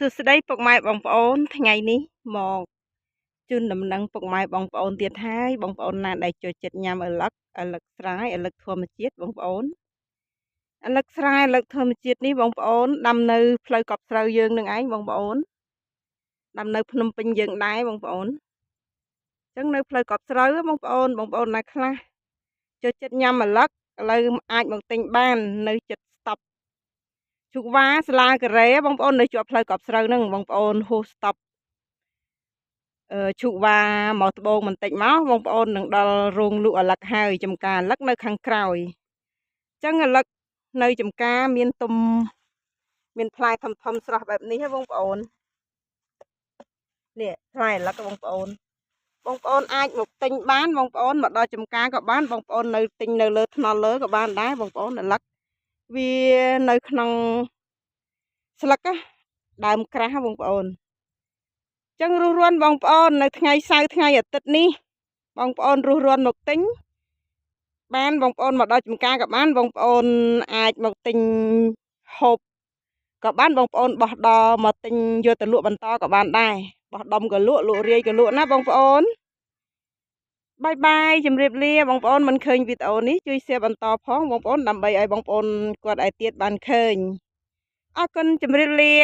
សួស្តីពុកម៉ែបងប្អូនថ្ងៃនេះមកជូនដំណឹងពុកម៉ែបងប្អូនទៀតហើយបងប្អូនណាដែលចូលចិត្តញ៉ាំឪឡឹកស្រែឪឡឹកធម្មជាតិបងប្អូនឪឡឹកស្រែឪឡឹកធម្មជាតិនេះបងប្អូនដាំនៅផ្លូវកប់ស្រូវយើងនឹងឯងបងប្អូនដាំនៅភ្នំពេញយើងដែរបងប្អូនអញ្ចឹងនៅផ្លូវកប់ស្រូវបងប្អូនណាខ្លះចូលចិត្តញ៉ាំឪឡឹកឥឡូវអាចមកទិញបាននៅចិត្តស្តុបជុកវ៉ាសាលាការ៉េបងប្អូននៅជាប់ផ្លូវកប់ស្រូវហ្នឹងបងប្អូនហូស្តុបឈូកវ៉ាមកត្បូងបន្តិចមកបងប្អូននឹងដល់រោងលក់ឪឡឹកហើយចំការឪឡឹកនៅខាងក្រោយអញ្ចឹងឪឡឹកនៅចំការមានទុំមានផ្លែធំស្រស់បែបនេះហ៎បងប្អូននេះផ្លែឪឡឹកបងប្អូនអាចមកទិញបានបងប្អូនមកដល់ចំការក៏បានបងប្អូននៅទិញនៅលើថ្នល់លើក៏បានដែរបងប្អូនឪឡឹកវានៅក្នុងស្លឹកដើមក្រាស់បងប្អូនចឹងរុះរាន់បងប្អូននៅថ្ងៃសៅរ៍ថ្ងៃអាទិត្យនេះបងប្អូនរុះរាន់មកទិញបានបងប្អូនមកដល់ចំការក៏បានបងប្អូនអាចមកទិញហូបក៏បានបងប្អូនបោះដល់មកទិញយកទៅលក់បន្តក៏បានដែរបោះដុំក៏លក់រាយក៏លក់ណាបងប្អូនបាយបាយជម្រាបលាបងប្អូនមិនឃើញវីដេអូនេះជួយ share បន្តផងបងប្អូនដើម្បីឲ្យបងប្អូនគាត់ឲ្យទៀតបានឃើញអរគុណជម្រាបលា